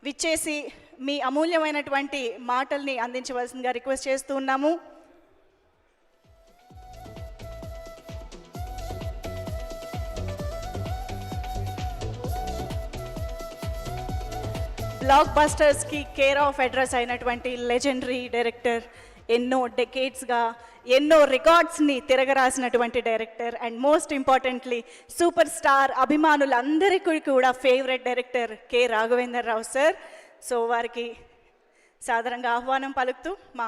విచ్చేసి మీ అమూల్యమైనటువంటి మాటల్ని అందించవలసిందిగా రిక్వెస్ట్ చేస్తూ ఉన్నాము. బ్లాక్ బస్టర్స్కి కేర్ ఆఫ్ అడ్రస్ అయినటువంటి లెజెండరీ డైరెక్టర్, ఎన్నో డెకేడ్స్గా ఎన్నో రికార్డ్స్ని తిరగరాసినటువంటి director and most importantly super star అభిమానులందరికీ కూడా favourite director K Raghavendra Rao sir. So వారికి సాదరంగా ఆహ్వానం పలుకుతూ మా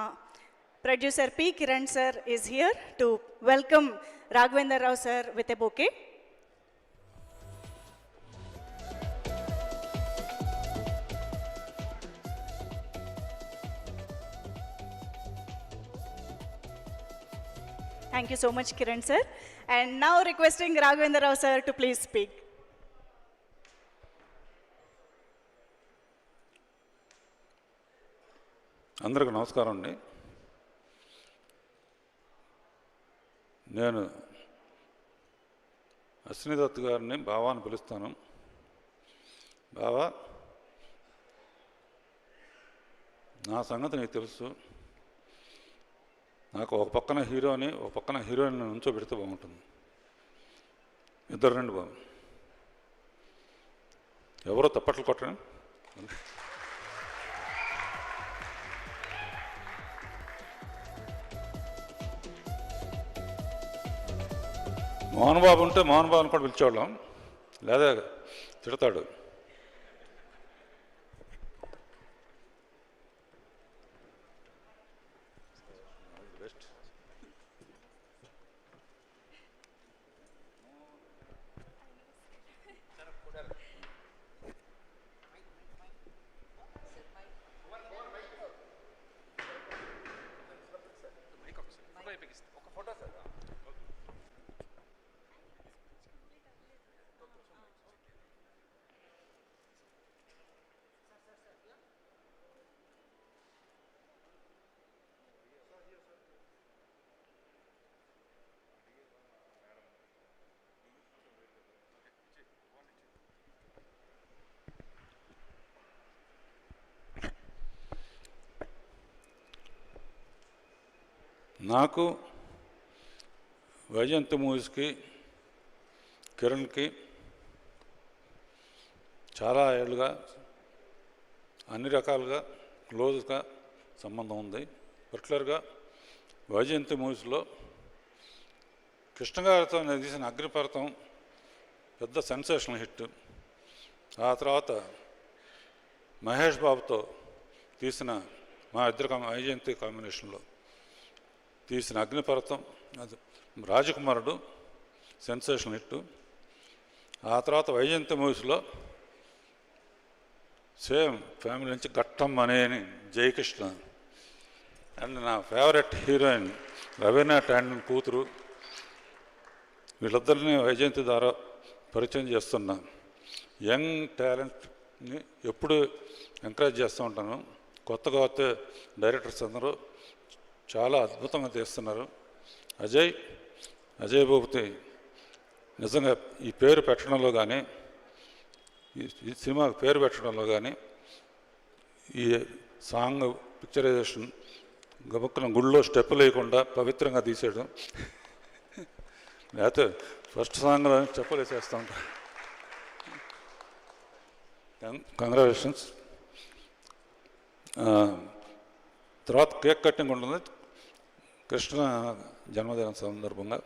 producer P Kiran sir is here to welcome Raghavendra Rao sir with a bouquet. Thank you so much, Kiran sir. And now requesting Raghavendra Rao sir to please speak. అందరికీ నమస్కారం అండి. నేను అశ్విని దత్ గారిని బావా అని పిలుస్తాను. బావా, నా సంగతి నీకు తెలుసు. నాకు ఒక పక్కన హీరోని ఒక పక్కన హీరోయిన్ ఉంచోబెడితే బాగుంటుంది. ఇద్దరు రండి బాబు. ఎవరో తప్పట్లు కొట్టండి. మోహన్ బాబు ఉంటే మోహన్ బాబుని కూడా పిలిచేవాళ్ళం, లేదా తిడతాడు. నాకు వైజయంతి మూవీస్కి కిరణ్కి చాలా ఏళ్ళుగా అన్ని రకాలుగా క్లోజ్గా సంబంధం ఉంది. పర్టికులర్గా వైజయంతి మూవీస్లో కృష్ణ గారితో నేను తీసిన అగ్నిపర్వతం పెద్ద సెన్సేషనల్ హిట్. ఆ తర్వాత మహేష్ బాబుతో తీసిన మా ఇద్దరు వైజయంతి కాంబినేషన్లో తీసిన అగ్నిపర్వతం, అది రాజకుమారుడు సెన్సేషనల్ హిట్. ఆ తర్వాత వైజయంతి మూవీస్లో సేమ్ ఫ్యామిలీ నుంచి ఘట్టం అనేని జయకృష్ణ అండ్ నా ఫేవరెట్ హీరోయిన్ రవీనా టాండన్ కూతురు, వీళ్ళిద్దరిని వైజయంతి ద్వారా పరిచయం చేస్తున్నా. యంగ్ టాలెంట్ని ఎప్పుడు ఎంకరేజ్ చేస్తూ ఉంటాను. కొత్తగా వస్తే డైరెక్టర్స్ అందరూ చాలా అద్భుతంగా తీస్తున్నారు. అజయ్ భూపతి నిజంగా ఈ పేరు పెట్టడంలో కానీ, ఈ సినిమాకి పేరు పెట్టడంలో కానీ, ఈ సాంగ్ పిక్చరైజేషన్ గబుక్కున గుళ్ళో స్టెప్పులు వేయకుండా పవిత్రంగా తీసేయడం, లేకపోతే ఫస్ట్ సాంగ్లో స్టెప్పులు వేసేస్తూ ఉంటాం. కంగ్రాచులేషన్స్. తర్వాత కేక్ కటింగ్ ఉంటుంది కృష్ణ జన్మదిన సందర్భంగా.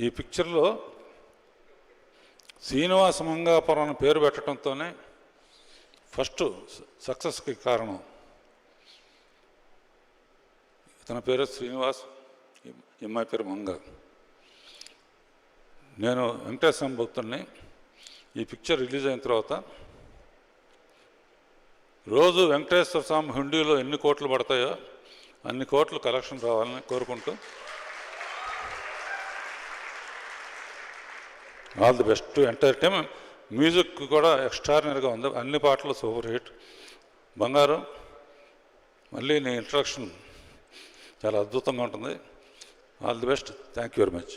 ఈ పిక్చర్లో శ్రీనివాస మంగాపురం పేరు పెట్టడంతోనే ఫస్ట్ సక్సెస్కి కారణం. తన పేరు శ్రీనివాస్, ఈ అమ్మాయి పేరు మంగ. నేను వెంకటేశ్వర భక్తుడిని. ఈ పిక్చర్ రిలీజ్ అయిన తర్వాత రోజు వెంకటేశ్వర స్వామి హుండీలో ఎన్ని కోట్లు పడతాయో అన్ని కోట్లు కలెక్షన్ రావాలని కోరుకుంటూ all the best. Entertainment music కూడా ఎక్స్ట్రాడినరీగా ఉంది, అన్ని పాటలు సూపర్ హిట్. బంగారం, మళ్ళీ నీ ఇంట్రడక్షన్ చాలా అద్భుతంగా ఉంటుంది. All the best. Thank you very much.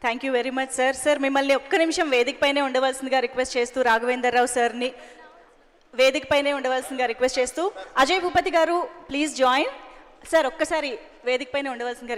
Thank you very much sir. Sir మిమ్మల్ని ఒక్క నిమిషం వేదిక పైనే ఉండవలసిందిగా రిక్వెస్ట్ చేస్తూ రాఘవేందర్ రావు సార్ని వేదిక పైనే ఉండవలసిందిగా రిక్వెస్ట్ చేస్తూ అజయ్ భూపతి గారు ప్లీజ్ జాయిన్. సార్ ఒక్కసారి వేదిక పైనే ఉండవలసిందిగా